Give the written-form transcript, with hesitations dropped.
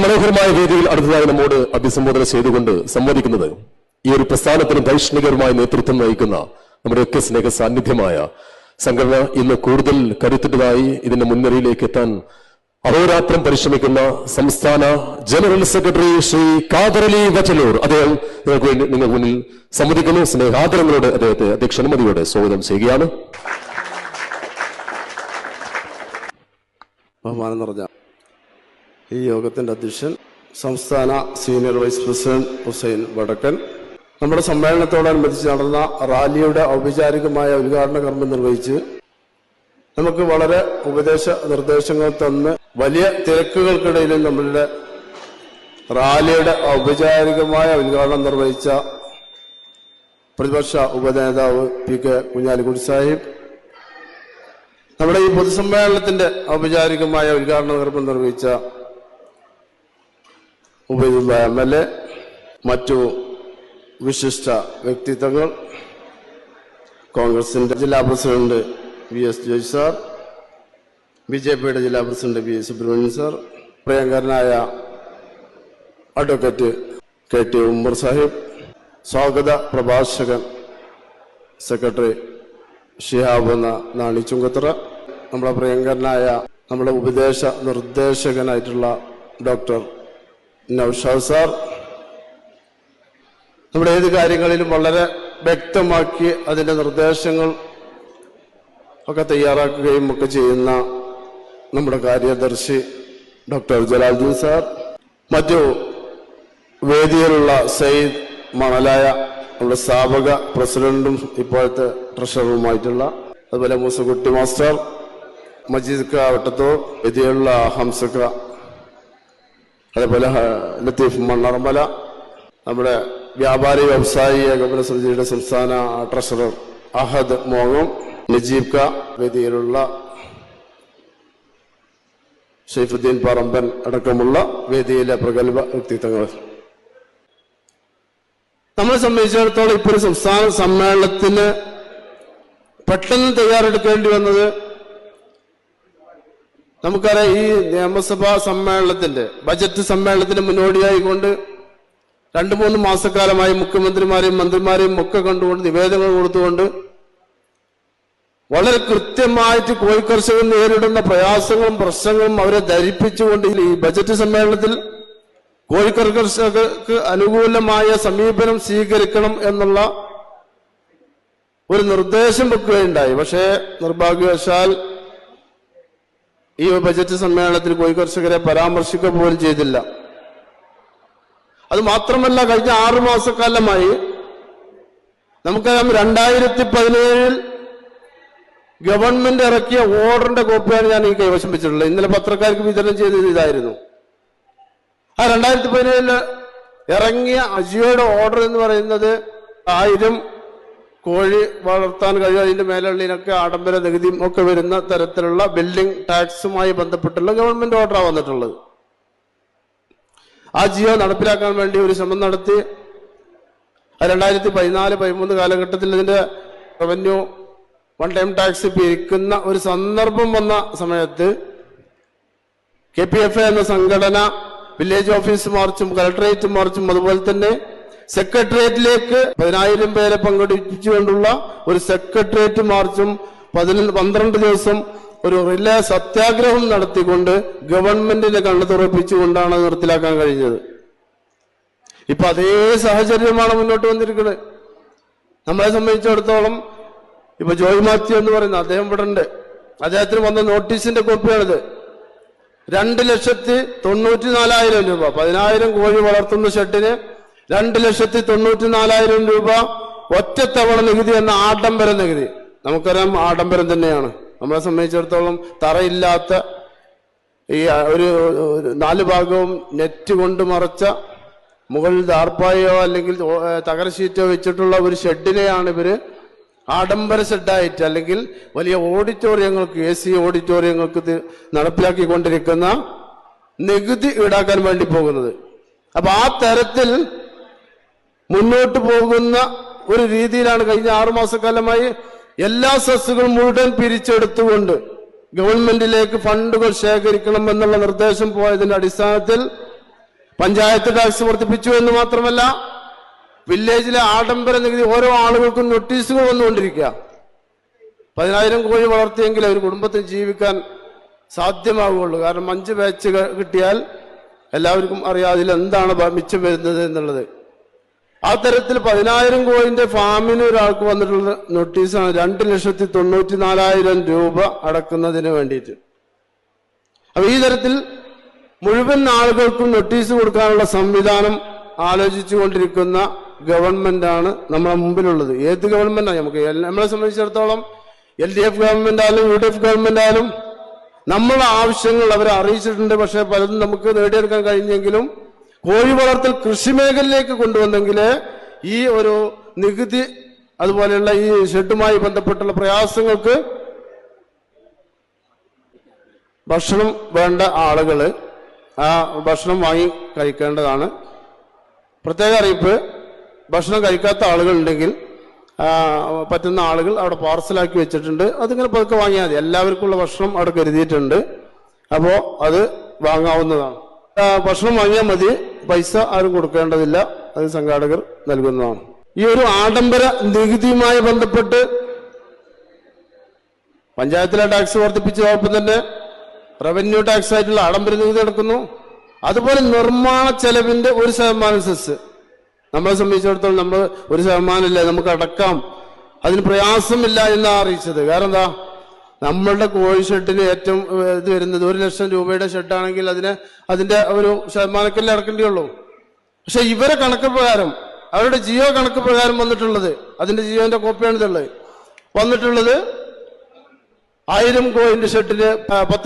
മനോഹരമായ വേദിയിൽ അടുത്തതായി നമ്മോട് അഭിസംബോധന ചെയ്തുകൊണ്ട് സംവദിക്കുന്നത് ഈ ഒരു പ്രസ്ഥാനത്തിന് ദൈഷ്ണികരമായ നേതൃത്വം നയിക്കുന്ന നമ്മുടെയൊക്കെ സ്നേഹ സാന്നിധ്യമായ സംഘടന ഇന്ന് കൂടുതൽ കരുത്തുറ്റതായി ഇതിന്റെ മുൻനിരയിലേക്ക് എത്താൻ അഹോരാത്രം പരിശ്രമിക്കുന്ന സംസ്ഥാന ജനറൽ സെക്രട്ടറി ശ്രീ ഖാദർ അലി വറ്റലൂർ അദ്ദേഹം നിങ്ങൾക്ക് മുന്നിൽ സംവദിക്കുന്നു. സ്നേഹാദരങ്ങളോട് അദ്ദേഹത്തെ അധ്യക്ഷനുമതിയോടെ സ്വാഗതം ചെയ്യുകയാണ്. ബഹുമാനം നിറഞ്ഞ ഈ യോഗത്തിന്റെ അധ്യക്ഷൻ സംസ്ഥാന സീനിയർ വൈസ് പ്രസിഡന്റ് ഹുസൈൻ വടക്കൻ, നമ്മുടെ സമ്മേളനത്തോടനുബന്ധിച്ച് നടന്ന റാലിയുടെ ഔപചാരികമായ ഉദ്ഘാടന കർമ്മം നിർവഹിച്ച് നമുക്ക് വളരെ ഉപദേശ നിർദ്ദേശങ്ങൾ തന്ന് വലിയ തിരക്കുകൾക്കിടയിലും നമ്മളുടെ റാലിയുടെ ഔപചാരികമായ ഉദ്ഘാടനം നിർവഹിച്ച പ്രതിപക്ഷ ഉപനേതാവ് പി കെ കുഞ്ഞാലിക്കുട്ടി സാഹിബ്, നമ്മുടെ ഈ പൊതുസമ്മേളനത്തിന്റെ ഔപചാരികമായ ഉദ്ഘാടന കർമ്മം നിർവഹിച്ച ഉബൈദുള്ള MLA, മറ്റു വിശിഷ്ട വ്യക്തിത്വങ്ങൾ, കോൺഗ്രസിന്റെ ജില്ലാ പ്രസിഡന്റ് VS ജോയ് സാർ, BJPയുടെ ജില്ലാ പ്രസിഡന്റ് B സുബ്രഹ്മണ്യൻ സാർ, പ്രിയങ്കരനായ അഡ്വക്കേറ്റ് KT ഉമ്മർ സാഹിബ്, സ്വാഗത പ്രഭാഷകൻ സെക്രട്ടറി ഷിഹാബ് നാണി ചുങ്കത്തറ, നമ്മുടെ പ്രിയങ്കരനായ നമ്മുടെ ഉപദേശ നിർദ്ദേശകനായിട്ടുള്ള ഡോക്ടർ നൌഷാദ് സാർ, നമ്മുടെ ഏത് കാര്യങ്ങളിലും വളരെ വ്യക്തമാക്കി അതിന്റെ നിർദ്ദേശങ്ങൾ ഒക്കെ തയ്യാറാക്കുകയും ഒക്കെ ചെയ്യുന്ന നമ്മുടെ കാര്യദർശി ഡോക്ടർ ജലാലുദ്ദീൻ സാർ, മറ്റു വേദിയിലുള്ള സയ്യിദ് മണലായ നമ്മുടെ സ്ഥാപക പ്രസിഡന്റും ഇപ്പോഴത്തെ ട്രഷററുമായിട്ടുള്ള, അതുപോലെ മൂസക്കുട്ടി മാസ്റ്റർ, മജീദ് ക വട്ടത്തൂർ, വേദിയിലുള്ള ഹംസക്ക, അതേപോലെ ലത്തീഫ് മണ്ണറമല, നമ്മുടെ വ്യാപാരി വ്യവസായി ഏകോപന സമിതിയുടെ സംസ്ഥാന ട്രഷറർ അഹദ് മോങ്ങം, നജീബ് ക, വേദിയിലുള്ള ഷെയ്ഫുദ്ദീൻ പറമ്പൻ അടക്കമുള്ള വേദിയിലെ പ്രഗത്ഭ വ്യക്തിത്വങ്ങൾ. നമ്മളെ സംബന്ധിച്ചിടത്തോളം ഇപ്പോൾ ഒരു സംസ്ഥാന സമ്മേളനത്തിന് പെട്ടെന്ന് തയ്യാറെടുക്കേണ്ടി വന്നത്, നമുക്കറിയാം ഈ നിയമസഭാ സമ്മേളനത്തിന്റെ ബജറ്റ് സമ്മേളനത്തിന് മുന്നോടിയായിക്കൊണ്ട് 2-3 മാസക്കാലമായി മുഖ്യമന്ത്രിമാരെയും മന്ത്രിമാരെയും ഒക്കെ കണ്ടുകൊണ്ട് നിവേദനങ്ങൾ കൊടുത്തുകൊണ്ട് വളരെ കൃത്യമായിട്ട് കോഴി കർഷകർ നേരിടുന്ന പ്രയാസങ്ങളും പ്രശ്നങ്ങളും അവരെ ധരിപ്പിച്ചുകൊണ്ട് ഈ ബജറ്റ് സമ്മേളനത്തിൽ കോഴി കർഷകർക്ക് അനുകൂലമായ സമീപനം സ്വീകരിക്കണം എന്നുള്ള ഒരു നിർദ്ദേശം വെക്കുകയുണ്ടായി. പക്ഷേ നിർഭാഗ്യവശാൽ ഈ ബജറ്റ് സമ്മേളനത്തിൽ കോഴി കർഷകരെ പരാമർശിക്കുക പോലും ചെയ്തില്ല. അത് മാത്രമല്ല, കഴിഞ്ഞ 6 മാസക്കാലമായി നമുക്കറിയാം 2017 ഗവൺമെന്റ് ഇറക്കിയ ഓർഡറിന്റെ കോപ്പിയാണ് ഞാൻ ഈ കൈവശം വെച്ചിട്ടുള്ളത്. ഇന്നലെ പത്രക്കാർക്ക് വിതരണം ചെയ്തത് ഇതായിരുന്നു. ആ 2017 ഇറങ്ങിയ അജിയോയുടെ ഓർഡർ എന്ന് പറയുന്നത് 1000 കോഴി വളർത്താൻ കഴിയും, അതിന്റെ മേലുള്ളതിനൊക്കെ ആഡംബര നികുതിയും ഒക്കെ വരുന്ന തരത്തിലുള്ള ബിൽഡിംഗ് ടാക്സുമായി ബന്ധപ്പെട്ടുള്ള ഗവൺമെന്റ് ഓർഡറാണ് വന്നിട്ടുള്ളത്. ആ ജിയോ നടപ്പിലാക്കാൻ വേണ്ടി ഒരു ശ്രമം നടത്തി. 2014-13 കാലഘട്ടത്തിൽ ഇതിന്റെ റവന്യൂ വൺ ടൈം ടാക്സ് പിരിക്കുന്ന ഒരു സന്ദർഭം വന്ന സമയത്ത് KPFA എന്ന സംഘടന വില്ലേജ് ഓഫീസ് മാർച്ചും കളക്ടറേറ്റ് മാർച്ചും അതുപോലെ തന്നെ സെക്രട്ടേറിയറ്റിലേക്ക് 10,000 പേരെ പങ്കെടുപ്പിച്ചുകൊണ്ടുള്ള ഒരു സെക്രട്ടേറിയറ്റ് മാർച്ചും 12 ദിവസം ഒരു റിലേ സത്യാഗ്രഹം നടത്തിക്കൊണ്ട് ഗവൺമെന്റിനെ കണ്ണു തുറപ്പിച്ചുകൊണ്ടാണ് നിർത്തിലാക്കാൻ കഴിഞ്ഞത്. ഇപ്പൊ അതേ സാഹചര്യമാണ് മുന്നോട്ട് വന്നിരിക്കുന്നത്. നമ്മളെ സംബന്ധിച്ചിടത്തോളം ഇപ്പൊ ജോയ് മാത്യു എന്ന് പറയുന്ന അദ്ദേഹം ഇവിടെ ഉണ്ട്, അദ്ദേഹത്തിന് വന്ന നോട്ടീസിന്റെ കോപ്പിയാണിത്. 2,94,000 രൂപ, 10,000 കോഴി വളർത്തുന്ന ഷെഡിന് 2,94,000 രൂപ ഒറ്റത്തവണ നികുതി എന്ന ആഡംബര നികുതി. നമുക്കറിയാം ആഡംബരം തന്നെയാണ്. നമ്മളെ സംബന്ധിച്ചിടത്തോളം തറയില്ലാത്ത ഈ ഒരു 4 ഭാഗവും നെറ്റ് കൊണ്ട് മറച്ച മുകളിൽ ദാർപ്പായോ അല്ലെങ്കിൽ തകര ഷീറ്റോ വെച്ചിട്ടുള്ള ഒരു ഷെഡിനെയാണ് ഇവര് ആഡംബര ഷെഡായിട്ട് അല്ലെങ്കിൽ വലിയ ഓഡിറ്റോറിയങ്ങൾക്ക് AC ഓഡിറ്റോറിയങ്ങൾക്ക് നടപ്പിലാക്കിക്കൊണ്ടിരിക്കുന്ന നികുതി ഈടാക്കാൻ വേണ്ടി പോകുന്നത്. അപ്പൊ ആ തരത്തിൽ മുന്നോട്ട് പോകുന്ന ഒരു രീതിയിലാണ് കഴിഞ്ഞ 6 മാസക്കാലമായി എല്ലാ സെസ്സുകളും മുഴുവൻ പിരിച്ചെടുത്തുകൊണ്ട് ഗവൺമെന്റിലേക്ക് ഫണ്ടുകൾ ശേഖരിക്കണം എന്നുള്ള നിർദ്ദേശം പോയതിന്റെ അടിസ്ഥാനത്തിൽ പഞ്ചായത്ത് ടാക്സ് വർദ്ധിപ്പിച്ചു എന്ന് മാത്രമല്ല വില്ലേജിലെ ആഡംബര നികുതി ഓരോ ആളുകൾക്കും നോട്ടീസുകൾ വന്നുകൊണ്ടിരിക്കുക. 10,000 കോഴി വളർത്തിയെങ്കിൽ ഒരു കുടുംബത്തിന് ജീവിക്കാൻ സാധ്യമാവുകയുള്ളൂ. കാരണം 5 ബാച്ച് കിട്ടിയാൽ എല്ലാവർക്കും അറിയാം അതിൽ എന്താണ് മിച്ചം വരുന്നത് എന്നുള്ളത്. ആ തരത്തിൽ 10,000 കോഴിന്റെ ഫാമിന് ഒരാൾക്ക് വന്നിട്ടുള്ള നോട്ടീസാണ് 2,94,000 രൂപ അടക്കുന്നതിന് വേണ്ടിയിട്ട്. അപ്പൊ ഈ തരത്തിൽ മുഴുവൻ ആളുകൾക്കും നോട്ടീസ് കൊടുക്കാനുള്ള സംവിധാനം ആലോചിച്ചുകൊണ്ടിരിക്കുന്ന ഗവൺമെന്റാണ് നമ്മളെ മുമ്പിലുള്ളത്. ഏത് ഗവൺമെന്റാണ് നമുക്ക് നമ്മളെ സംബന്ധിച്ചിടത്തോളം LDF ഗവൺമെന്റ് ആയാലും UDF ഗവൺമെന്റ് ആയാലും നമ്മളുടെ ആവശ്യങ്ങൾ അവരെ അറിയിച്ചിട്ടുണ്ട്. പക്ഷെ പലതും നമുക്ക് നേടിയെടുക്കാൻ കഴിഞ്ഞെങ്കിലും കോഴി വളർത്തൽ കൃഷി മേഖലയിലേക്ക് കൊണ്ടുവന്നെങ്കിൽ ഈ ഒരു നികുതി അതുപോലെയുള്ള ഈ ഷെഡുമായി ബന്ധപ്പെട്ടുള്ള പ്രയാസങ്ങൾക്ക് ഭക്ഷണം വേണ്ട ആളുകള് ആ ഭക്ഷണം വാങ്ങി കഴിക്കേണ്ടതാണ്. പ്രത്യേക അറിയിപ്പ്, ഭക്ഷണം കഴിക്കാത്ത ആളുകൾ ഉണ്ടെങ്കിൽ പറ്റുന്ന ആളുകൾ അവിടെ പാർസലാക്കി വെച്ചിട്ടുണ്ട്. അതിങ്ങനെ പതുക്കെ വാങ്ങിയാൽ മതി. എല്ലാവർക്കുള്ള ഭക്ഷണം അവിടെ കരുതിയിട്ടുണ്ട്. അപ്പോൾ അത് വാങ്ങാവുന്നതാണ്. ഭക്ഷണം വാങ്ങിയാൽ മതി, പൈസ ആരും കൊടുക്കേണ്ടതില്ല. അത് സംഘാടകർ നൽകുന്നതാണ്. ഈ ഒരു ആഡംബര നികുതിയുമായി ബന്ധപ്പെട്ട് പഞ്ചായത്തിലെ ടാക്സ് വർദ്ധിപ്പിച്ചതോടൊപ്പം തന്നെ റവന്യൂ ടാക്സ് ആയിട്ടുള്ള ആഡംബര നികുതി നടക്കുന്നു. അതുപോലെ നിർമ്മാണ ചെലവിന്റെ 1% സെസ് നമ്മളെ സംബന്ധിച്ചിടത്തോളം നമ്മൾ 1% ഇല്ല, നമുക്ക് അടക്കാം, അതിന് പ്രയാസമില്ല എന്നാണ് അറിയിച്ചത്. കാരണം എന്താ, നമ്മളുടെ കോഴി ഷെഡിന് ഏറ്റവും ഇത് വരുന്നത് 1 ലക്ഷം രൂപയുടെ ഷെഡാണെങ്കിൽ അതിന്റെ ഒരു ശതമാനക്കല്ലേ അടക്കേണ്ടിയുള്ളൂ. പക്ഷെ ഇവരെ കണക്ക് പ്രകാരം, അവരുടെ ജിയോ കണക്ക് പ്രകാരം വന്നിട്ടുള്ളത്, അതിന്റെ ജിയോന്റെ കോപ്പിയാണ് ഇതുള്ളത്, വന്നിട്ടുള്ളത് 1000 കോഴിന്റെ ഷെഡിന് 10